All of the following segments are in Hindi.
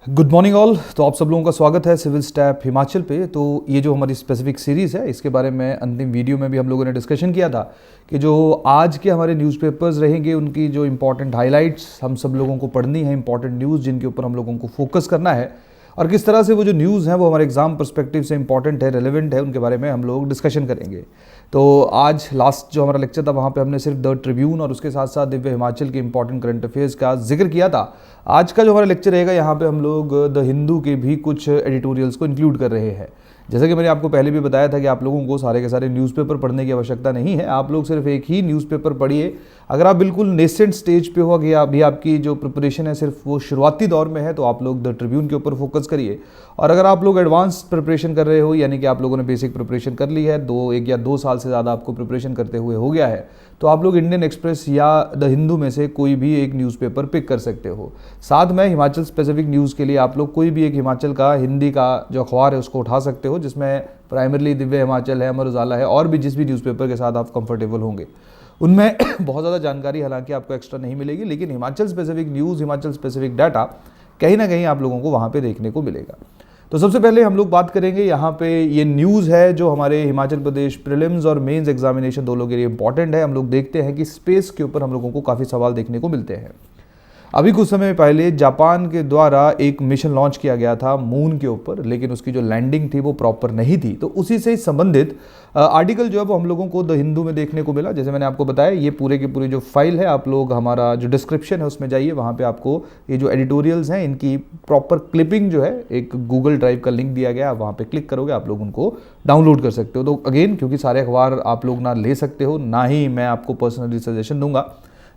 Good morning all. तो आप सब लोगों का स्वागत है सिविल स्टैप हिमाचल पे। तो ये जो हमारी स्पेसिफिक सीरीज़ है, इसके बारे में अंतिम वीडियो में भी हम लोगों ने डिस्कशन किया था कि जो आज के हमारे न्यूज़पेपर्स रहेंगे उनकी जो इंपॉर्टेंट हाइलाइट्स हम सब लोगों को पढ़नी है, इंपॉर्टेंट न्यूज़ जिनके ऊपर हम लोगों को फोकस करना है और किस तरह से वो जो न्यूज़ हैं वो हमारे एग्जाम पर्सपेक्टिव से इंपॉर्टेंट है, रेलेवेंट है, उनके बारे में हम लोग डिस्कशन करेंगे। तो आज लास्ट जो हमारा लेक्चर था वहाँ पे हमने सिर्फ द ट्रिब्यून और उसके साथ साथ दिव्य हिमाचल के इंपॉर्टेंट करंट अफेयर्स का जिक्र किया था। आज का जो हमारा लेक्चर रहेगा यहाँ पे हम लोग द हिंदू के भी कुछ एडिटोरियल्स को इंक्लूड कर रहे हैं। जैसा कि मैंने आपको पहले भी बताया था कि आप लोगों को सारे के सारे न्यूज़पेपर पढ़ने की आवश्यकता नहीं है, आप लोग सिर्फ एक ही न्यूज़पेपर पढ़िए। अगर आप बिल्कुल नेसेंट स्टेज पे हो कि अभी आपकी जो प्रिपरेशन है सिर्फ वो शुरुआती दौर में है, तो आप लोग द ट्रिब्यून के ऊपर फोकस करिए। और अगर आप लोग एडवांस प्रिपरेशन कर रहे हो, यानी कि आप लोगों ने बेसिक प्रिपरेशन कर ली है, 1 या 2 साल से ज़्यादा आपको प्रिपरेशन करते हुए हो गया है, तो आप लोग इंडियन एक्सप्रेस या द हिंदू में से कोई भी एक न्यूज़पेपर पिक कर सकते हो। साथ में हिमाचल स्पेसिफिक न्यूज़ के लिए आप लोग कोई भी एक हिमाचल का हिंदी का जो अखबार है उसको उठा सकते हो, जिसमें प्राइमरली दिव्य हिमाचल है, अमर उजाला है और भी जिस भी न्यूज़पेपर के साथ आप कंफर्टेबल होंगे। उनमें बहुत ज़्यादा जानकारी हालांकि आपको एक्स्ट्रा नहीं मिलेगी, लेकिन Himachal specific news, Himachal specific data कहीं ना कहीं आप लोगों को वहाँ पे देखने को मिलेगा। तो सबसे पहले हम लोग बात करेंगे यहाँ पे ये न्यूज़ है जो हमारे हिमाचल प्रदेश प्रीलिम्स और मेंस एग्जामिनेशन दोनों के लिए इंपॉर्टेंट है। हम लोग देखते हैं कि स्पेस के ऊपर हम लोगों को काफ़ी सवाल देखने को मिलते हैं। अभी कुछ समय पहले जापान के द्वारा एक मिशन लॉन्च किया गया था मून के ऊपर, लेकिन उसकी जो लैंडिंग थी वो प्रॉपर नहीं थी। तो उसी से संबंधित आर्टिकल जो है वो हम लोगों को द हिंदू में देखने को मिला। जैसे मैंने आपको बताया, ये पूरे की पूरी जो फाइल है, आप लोग हमारा जो डिस्क्रिप्शन है उसमें जाइए, वहाँ पे आपको ये जो एडिटोरियल्स हैं इनकी प्रॉपर क्लिपिंग जो है एक गूगल ड्राइव का लिंक दिया गया, वहाँ पे क्लिक करोगे आप लोग उनको डाउनलोड कर सकते हो। तो अगेन, क्योंकि सारे अखबार आप लोग ना ले सकते हो, ना ही मैं आपको पर्सनली सजेशन दूंगा,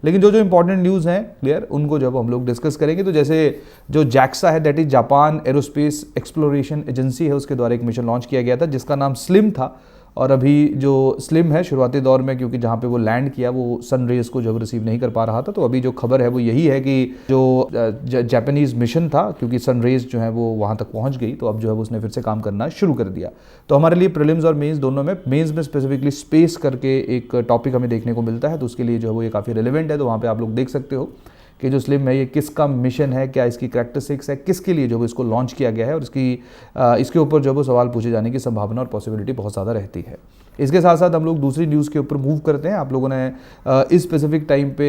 लेकिन जो जो इंपॉर्टेंट न्यूज़ हैं क्लियर, उनको जब हम लोग डिस्कस करेंगे। तो जैसे जो जैक्सा है, that is Japan aerospace exploration agency है, उसके द्वारा एक मिशन लॉन्च किया गया था जिसका नाम स्लिम था। और अभी जो स्लिम है शुरुआती दौर में, क्योंकि जहाँ पे वो लैंड किया वो सन रेज को जब रिसीव नहीं कर पा रहा था, तो अभी जो खबर है वो यही है कि जो जापानीज़ मिशन था, क्योंकि सन रेज जो है वो वहाँ तक पहुँच गई, तो अब जो है वो उसने फिर से काम करना शुरू कर दिया। तो हमारे लिए प्रीलिम्स और मेंस दोनों में, मेंस में स्पेसिफिकली स्पेस करके एक टॉपिक हमें देखने को मिलता है, तो उसके लिए जो है वो ये काफ़ी रिलेवेंट है। तो वहाँ पर आप लोग देख सकते हो कि जो स्लिम है ये किसका मिशन है, क्या इसकी कैरेक्टरिस्टिक्स है, किसके लिए जो है इसको लॉन्च किया गया है, और इसके ऊपर जो है सवाल पूछे जाने की संभावना और पॉसिबिलिटी बहुत ज़्यादा रहती है। इसके साथ साथ हम लोग दूसरी न्यूज़ के ऊपर मूव करते हैं। आप लोगों ने इस स्पेसिफिक टाइम पे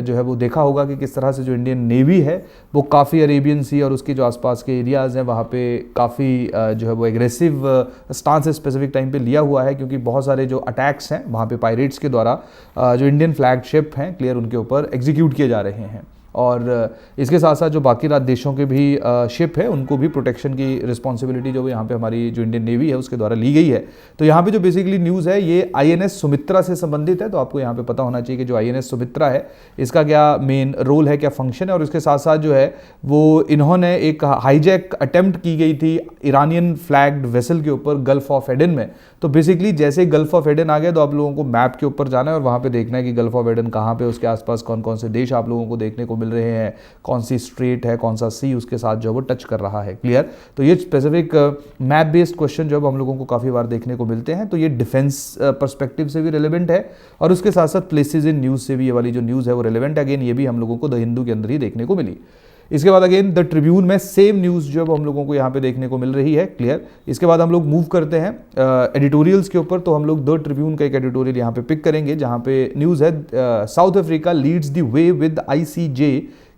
जो है वो देखा होगा कि किस तरह से जो इंडियन नेवी है वो काफ़ी अरेबियन सी और उसके जो आसपास के एरियाज़ हैं वहाँ पे काफ़ी जो है वो एग्रेसिव स्टांस स्पेसिफिक टाइम पे लिया हुआ है, क्योंकि बहुत सारे जो अटैक्स हैं वहाँ पे पायरेट्स के द्वारा जो इंडियन फ्लैग शिप हैं क्लियर, उनके ऊपर एग्जीक्यूट किए जा रहे हैं। और इसके साथ साथ जो बाकी देशों के भी शिप है उनको भी प्रोटेक्शन की रिस्पॉन्सिबिलिटी जो यहाँ पे हमारी जो इंडियन नेवी है उसके द्वारा ली गई है। तो यहाँ पे जो बेसिकली न्यूज़ है ये आईएनएस सुमित्रा से संबंधित है। तो आपको यहाँ पे पता होना चाहिए कि जो आईएनएस सुमित्रा है इसका क्या मेन रोल है, क्या फंक्शन है, और इसके साथ साथ जो है वो इन्होंने एक हाईजैक अटेम्प्ट की गई थी ईरानियन फ्लैग्ड वेसल के ऊपर गल्फ ऑफ एडन में। तो बेसिकली जैसे ही गल्फ ऑफ एडन आ गया तो आप लोगों को मैप के ऊपर जाना है और वहाँ पे देखना है कि गल्फ ऑफ एडन कहाँ पे, उसके आसपास कौन कौन से देश आप लोगों को देखने को मिल रहे हैं, कौन सी स्ट्रेट है, कौन सा सी उसके साथ जो है वो टच कर रहा है। क्लियर? तो ये स्पेसिफिक मैप बेस्ड क्वेश्चन जो हम लोगों को काफ़ी बार देखने को मिलते हैं। तो ये डिफेंस पर्सपेक्टिव से भी रिलेवेंट है और उसके साथ साथ प्लेसेज इन न्यूज़ से भी ये वाली जो न्यूज़ है वो रिलेवेंट है। अगेन ये भी हम लोगों को द हिंदू के अंदर ही देखने को मिली। इसके बाद अगेन द ट्रिब्यून में सेम न्यूज़ जो है हम लोगों को यहाँ पे देखने को मिल रही है। क्लियर? इसके बाद हम लोग मूव करते हैं एडिटोरियल्स के ऊपर। तो हम लोग द ट्रिब्यून का एक एडिटोरियल यहाँ पे पिक करेंगे जहाँ पे न्यूज़ है south Africa leads the way with ICJ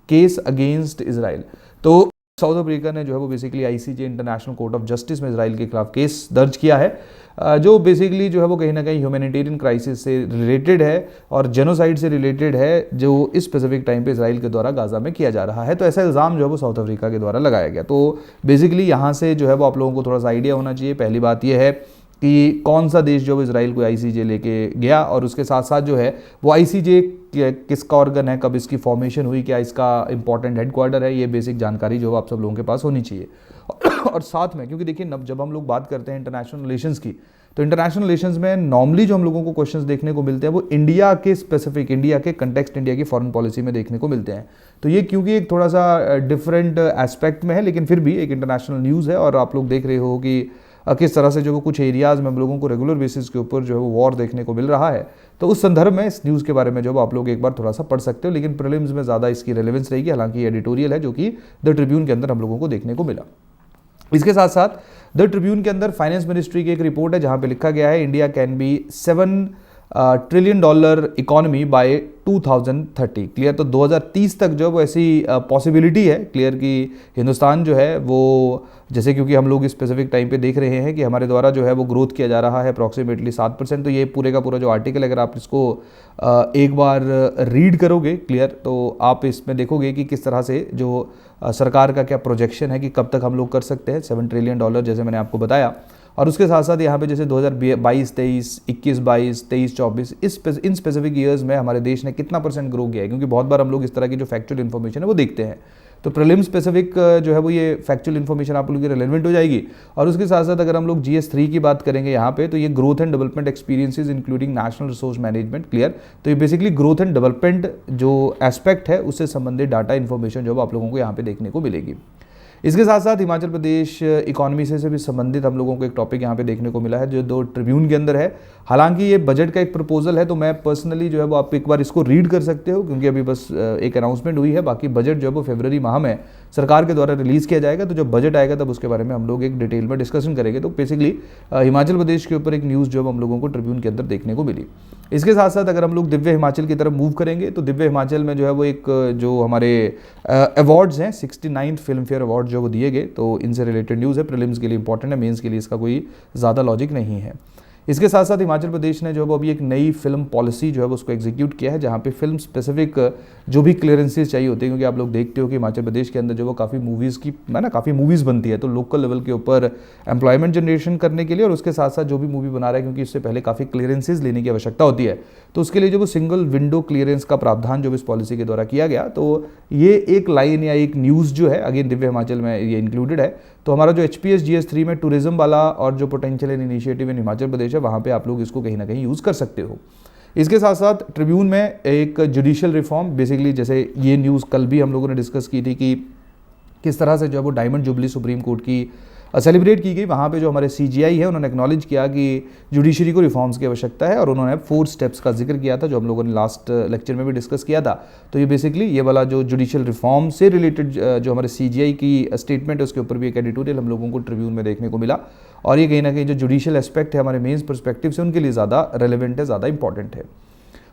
case against Israel. तो साउथ अफ्रीका ने जो है वो basically ICJ international court of justice में इजराइल के खिलाफ केस दर्ज किया है, जो बेसिकली जो है वो कहीं ना कहीं ह्यूमैनिटेरियन क्राइसिस से रिलेटेड है और जेनोसाइड से रिलेटेड है, जो इस स्पेसिफिक टाइम पे इजराइल के द्वारा गाजा में किया जा रहा है। तो ऐसा इल्ज़ाम जो है वो साउथ अफ्रीका के द्वारा लगाया गया। तो बेसिकली यहाँ से जो है वो आप लोगों को थोड़ा सा आइडिया होना चाहिए। पहली बात यह है कि कौन सा देश जो है इजराइल को आईसीजे लेके गया, और उसके साथ साथ जो है वो आईसीजे किसका ऑर्गन है, कब इसकी फॉर्मेशन हुई, क्या इसका इंपॉर्टेंट हेडक्वार्टर है, ये बेसिक जानकारी जो आप सब लोगों के पास होनी चाहिए। और साथ में क्योंकि देखिए जब हम लोग बात करते हैं इंटरनेशनल रिलेशंस की, तो इंटरनेशनल रिलेशंस में नॉर्मली जो हम लोगों को क्वेश्चंस देखने को मिलते हैं वो इंडिया के स्पेसिफिक, इंडिया के कंटेक्स्ट, इंडिया की फॉरेन पॉलिसी में देखने को मिलते हैं। तो ये क्योंकि एक थोड़ा सा डिफरेंट एस्पेक्ट में है, लेकिन फिर भी एक इंटरनेशनल न्यूज़ है और आप लोग देख रहे हो कि किस तरह से जो वो कुछ एरियाज़ में हम लोगों को रेगुलर बेसिस के ऊपर जो है वो वॉर देखने को मिल रहा है। तो उस संदर्भ में इस न्यूज़ के बारे में जो आप लोग एक बार थोड़ा सा पढ़ सकते हो, लेकिन प्रीलिम्स में ज़्यादा इसकी रेलेवेंस रहेगी। हालांकि ये एडिटोरियल है जो कि द ट्रिब्यून के अंदर हम लोगों को देखने को मिला। इसके साथ साथ द ट्रिब्यून के अंदर फाइनेंस मिनिस्ट्री की एक रिपोर्ट है जहां पे लिखा गया है India can be $7 trillion economy bye 2030। Clear, तो 2030 तक जो वो ऐसी पॉसिबिलिटी है क्लियर कि हिंदुस्तान जो है वो, जैसे क्योंकि हम लोग स्पेसिफिक टाइम पे देख रहे हैं कि हमारे द्वारा जो है वो ग्रोथ किया जा रहा है अप्रॉक्सीमेटली 7%। तो ये पूरे का पूरा जो आर्टिकल, अगर आप इसको एक बार रीड करोगे क्लियर, तो आप इसमें देखोगे कि किस तरह से जो सरकार का क्या प्रोजेक्शन है कि कब तक हम लोग कर सकते हैं $7 ट्रिलियन, जैसे मैंने आपको बताया। और उसके साथ साथ यहाँ पे जैसे 2022-23, 21-22, 23-24 इन स्पेसिफिक ईयर्स में हमारे देश ने कितना % ग्रो किया है, क्योंकि बहुत बार हम लोग इस तरह की जो फैक्चुअल इन्फॉर्मेशन है वो देखते हैं। तो प्रीलिम स्पेसिफिक जो है वो ये फैक्चुअल इन्फॉर्मेशन आप लोगों की रिलेवेंट हो जाएगी। और उसके साथ साथ अगर हम लोग GS3 की बात करेंगे यहाँ पे, तो ये growth and development experiences including national resource management. Clear, तो ये बेसिकली ग्रोथ एंड डेवलपमेंट जो एस्पेक्ट है उससे संबंधित डाटा इन्फॉर्मेशन जो आप लोगों को यहाँ पे देखने को मिलेगी। इसके साथ साथ हिमाचल प्रदेश इकोनॉमी से भी संबंधित हम लोगों को एक टॉपिक यहाँ पे देखने को मिला है जो दो ट्रिब्यून के अंदर है। हालांकि ये बजट का एक प्रपोजल है, तो मैं पर्सनली जो है वो आप एक बार इसको रीड कर सकते हो, क्योंकि अभी बस एक अनाउंसमेंट हुई है। बाकी बजट जो है वो फरवरी माह में सरकार के द्वारा रिलीज़ किया जाएगा। तो जब बजट आएगा तब उसके बारे में हम लोग एक डिटेल में डिस्कशन करेंगे। तो बेसिकली हिमाचल प्रदेश के ऊपर एक न्यूज़ जो है हम लोगों को ट्रिब्यून के अंदर देखने को मिली। इसके साथ साथ अगर हम लोग दिव्य हिमाचल की तरफ मूव करेंगे, तो दिव्य हिमाचल में जो है वो एक जो हमारे अवार्ड्स हैं 69th फिल्म फेयर अवार्ड जो वो दिए गए, तो इनसे रिलेटेड न्यूज़ है। प्रीलिम्स के लिए इंपॉर्टेंट है, मेंस के लिए इसका कोई ज़्यादा लॉजिक नहीं है। इसके साथ साथ हिमाचल प्रदेश ने जो है वो अभी एक नई फिल्म पॉलिसी जो है वो उसको एग्जीक्यूट किया है, जहाँ पे फिल्म स्पेसिफिक जो भी क्लियरेंसेस चाहिए होते हैं, क्योंकि आप लोग देखते हो कि हिमाचल प्रदेश के अंदर जो वो काफ़ी मूवीज़ की काफ़ी मूवीज़ बनती है, तो लोकल लेवल के ऊपर एम्प्लॉयमेंट जनरेशन करने के लिए और उसके साथ साथ जो भी मूवी बना रहा है, क्योंकि इससे पहले काफ़ी क्लियरेंसेज लेने की आवश्यकता होती है, तो उसके लिए जो वो सिंगल विंडो क्लियरेंस का प्रावधान जो इस पॉलिसी के द्वारा किया गया, तो ये एक लाइन या एक न्यूज़ जो है अगेन दिव्य हिमाचल में ये इंक्लूडेड है। तो हमारा जो HPS GS3 में टूरिज्म वाला और जो potential initiative in Himachal Pradesh है, वहाँ पे आप लोग इसको कहीं ना कहीं यूज़ कर सकते हो। इसके साथ साथ ट्रिब्यून में एक जुडिशियल रिफॉर्म, बेसिकली जैसे ये न्यूज़ कल भी हम लोगों ने डिस्कस की थी कि किस तरह से जो है वो डायमंड जुबली सुप्रीम कोर्ट की सेलिब्रेट की गई। वहाँ पे जो हमारे CGI है उन्होंने एक्नॉलेज किया कि जुडिशरी को रिफॉर्म्स की आवश्यकता है, और उन्होंने 4 स्टेप्स का जिक्र किया था जो हम लोगों ने लास्ट लेक्चर में भी डिस्कस किया था। तो ये बेसिकली ये वाला जो जुडिशियल रिफॉर्म से रिलेटेड जो हमारे CGI की स्टेटमेंट है उसके ऊपर भी एक एडिटोरियल हम लोगों को ट्रिब्यून में देखने को मिला, और ये कहीं ना कहीं जो जुडिशियल एस्पेक्ट है हमारे मेन्स परस्पेक्टिव से उनके लिए ज़्यादा रेलिवेंट है, ज़्यादा इंपॉर्टेंट है।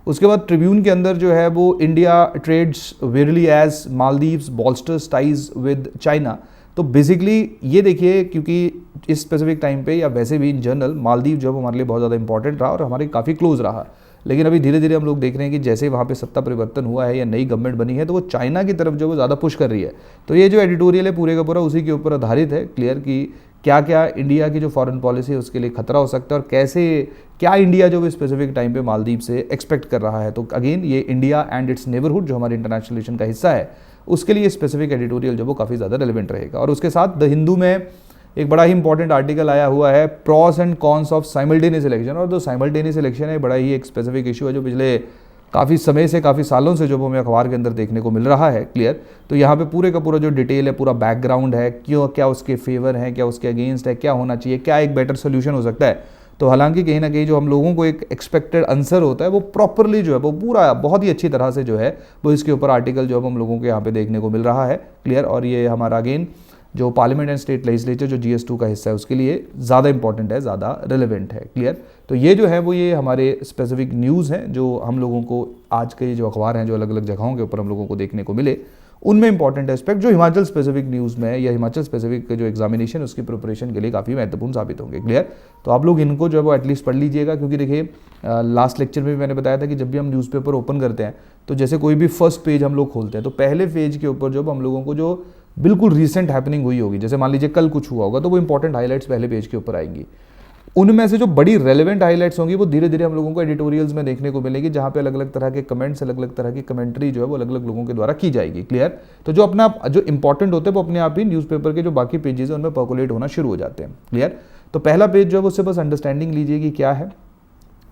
उसके बाद ट्रिब्यून के अंदर जो है वो India treads warily as Maldives bolsters ties with China. तो बेसिकली ये देखिए, क्योंकि इस स्पेसिफिक टाइम पे या वैसे भी इन जनरल मालदीव जो है हमारे लिए बहुत ज़्यादा इंपॉर्टेंट रहा और हमारे काफ़ी क्लोज रहा, लेकिन अभी धीरे धीरे हम लोग देख रहे हैं कि जैसे वहाँ पे सत्ता परिवर्तन हुआ है या नई गवर्नमेंट बनी है, तो वो चाइना की तरफ जो वो ज़्यादा पुश कर रही है। तो ये जो एडिटोरियल है पूरे का पूरा उसी के ऊपर आधारित है, क्लियर कि क्या क्या इंडिया की जो फॉरेन पॉलिसी है उसके लिए खतरा हो सकता है, और कैसे क्या इंडिया जो भी स्पेसिफिक टाइम पे मालदीव से एक्सपेक्ट कर रहा है। तो अगेन ये इंडिया एंड इट्स नेबरहुड जो हमारे इंटरनेशनल रिलेशन का हिस्सा है, उसके लिए स्पेसिफिक एडिटोरियल जो वो काफ़ी ज़्यादा रेलिवेंट रहेगा। और उसके साथ द हिंदू में एक बड़ा ही इंपॉर्टेंट आर्टिकल आया हुआ है, pros and cons of simultaneous election. और जो साइमल्टेनियस इलेक्शन है बड़ा ही एक स्पेसिफिक इशू है जो पिछले काफ़ी समय से, काफ़ी सालों से जो हमें अखबार के अंदर देखने को मिल रहा है, क्लियर। तो यहाँ पे पूरे का पूरा जो डिटेल है, पूरा बैकग्राउंड है, क्यों क्या उसके फेवर हैं, क्या उसके अगेंस्ट है, क्या होना चाहिए, क्या एक बेटर सोल्यूशन हो सकता है। तो हालांकि कहीं ना कहीं जो हम लोगों को एक एक्सपेक्टेड आंसर होता है वो प्रॉपरली जो है वो पूरा बहुत ही अच्छी तरह से जो है वो इसके ऊपर आर्टिकल जो हम लोगों को यहाँ पे देखने को मिल रहा है, क्लियर। और ये हमारा अगेन जो पार्लियामेंट एंड स्टेट लेजिस्लेचर जो GS2 का हिस्सा है उसके लिए ज़्यादा इंपॉर्टेंट है, ज़्यादा रिलेवेंट है, क्लियर। तो ये जो है वो ये हमारे स्पेसिफिक न्यूज़ हैं जो हम लोगों को आज के जो अखबार हैं जो अलग अलग जगहों के ऊपर हम लोगों को देखने को मिले, उनमें इंपॉर्टेंट एस्पेक्ट जो हिमाचल स्पेसिफिक न्यूज़ में या हिमाचल स्पेसिफिक जो एग्जामिनेशन उसकी प्रिपरेशन के लिए काफ़ी महत्वपूर्ण साबित होंगे, क्लियर। तो आप लोग इनको जो है वो एटलीस्ट पढ़ लीजिएगा, क्योंकि देखिए लास्ट लेक्चर में भी मैंने बताया था कि जब भी हम न्यूज़पेपर ओपन करते हैं तो जैसे कोई भी फर्स्ट पेज हम लोग खोलते हैं तो पहले पेज के ऊपर जो हम लोगों को जो बिल्कुल रिसेंट हैपनिंग हुई होगी, जैसे मान लीजिए कल कुछ हुआ होगा, तो वो इंपॉर्टेंट हाईलाइट्स पहले पेज के ऊपर आएंगी। उनमें से जो बड़ी रेलेवेंट हाईलाइट्स होंगी वो धीरे धीरे हम लोगों को एडिटोरियल्स में देखने को मिलेगी, जहाँ पे अलग अलग तरह के कमेंट्स, अलग अलग तरह की कमेंट्री जो है वो अलग अलग लोगों के द्वारा की जाएगी, क्लियर। तो जो अपना जो इंपॉर्टेंट होते हैं वो अपने आप ही न्यूज़पेपर के जो बाकी पेजेस हैं उनमें पर्कुलेट होना शुरू हो जाते हैं, क्लियर। तो पहला पेज जो है उससे बस अंडरस्टैंडिंग लीजिए कि क्या है।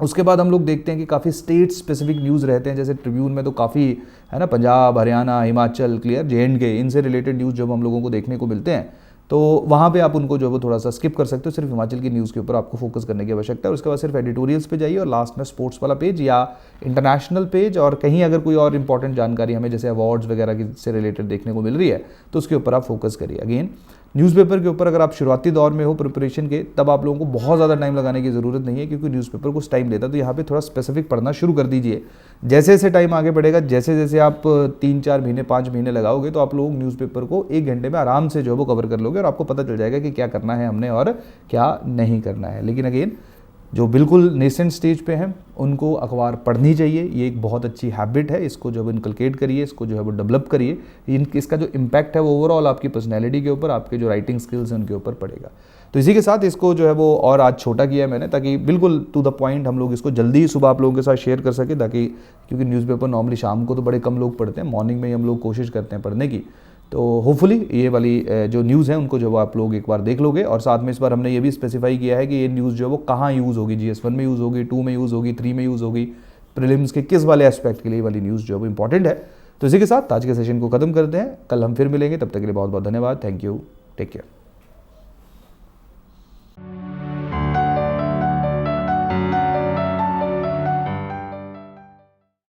उसके बाद हम लोग देखते हैं कि काफ़ी स्टेट स्पेसिफिक न्यूज़ रहते हैं, जैसे ट्रिब्यून में तो काफ़ी है ना, पंजाब, हरियाणा, हिमाचल, क्लियर, JNK, इनसे रिलेटेड न्यूज़ जब हम लोगों को देखने को मिलते हैं तो वहाँ पे आप उनको जो है वो थोड़ा सा स्किप कर सकते हो, सिर्फ हिमाचल की न्यूज़ के ऊपर आपको फोकस करने की आवश्यकता है। उसके बाद सिर्फ एडिटोरियल्स पे जाइए और लास्ट में स्पोर्ट्स वाला पेज या इंटरनेशनल पेज, और कहीं अगर कोई और इंपॉर्टेंट जानकारी हमें जैसे अवार्ड्स वगैरह से रिलेटेड देखने को मिल रही है तो उसके ऊपर आप फोकस करिए। अगेन न्यूज़पेपर के ऊपर अगर आप शुरुआती दौर में हो प्रिपरेशन के, तब आप लोगों को बहुत ज़्यादा टाइम लगाने की ज़रूरत नहीं है, क्योंकि न्यूज़पेपर कुछ टाइम लेता है। तो यहाँ पे थोड़ा स्पेसिफिक पढ़ना शुरू कर दीजिए। जैसे जैसे टाइम आगे बढ़ेगा, जैसे जैसे आप 3-4 महीने 5 महीने लगाओगे, तो आप लोग न्यूज़पेपर को 1 घंटे में आराम से जो है वो कवर कर लोगे और आपको पता चल जाएगा कि क्या करना है हमने और क्या नहीं करना है। लेकिन अगेन जो बिल्कुल नेसेंट स्टेज पे हैं उनको अखबार पढ़नी चाहिए, ये एक बहुत अच्छी हैबिट है, इसको जो है इनकलकेट करिए, इसको जो है वो डेवलप करिए। इसका जो इम्पैक्ट है वो ओवरऑल आपकी पर्सनैलिटी के ऊपर, आपके जो राइटिंग स्किल्स हैं उनके ऊपर पड़ेगा। तो इसी के साथ इसको जो है वो और आज छोटा किया है मैंने, ताकि बिल्कुल टू द पॉइंट हम लोग इसको जल्दी सुबह आप लोगों के साथ शेयर कर सके, ताकि क्योंकि न्यूज़पेपर नॉर्मली शाम को तो बड़े कम लोग पढ़ते हैं, मॉर्निंग में ही हम लोग कोशिश करते हैं पढ़ने की। तो होपफुली ये वाली जो न्यूज़ है उनको जो आप लोग एक बार देख लोगे। और साथ में इस बार हमने ये भी स्पेसिफाई किया है कि ये न्यूज़ जो है वो कहाँ यूज़ होगी, GS1 में यूज़ होगी, 2 में यूज़ होगी, 3 में यूज़ होगी, प्रीलिम्स के किस वाले एस्पेक्ट के लिए वाली न्यूज़ जो है वो इंपॉर्टेंट है। तो इसी के साथ आज के सेशन को खत्म करते हैं, कल हम फिर मिलेंगे, तब तक के लिए बहुत बहुत धन्यवाद। Thank you, take care.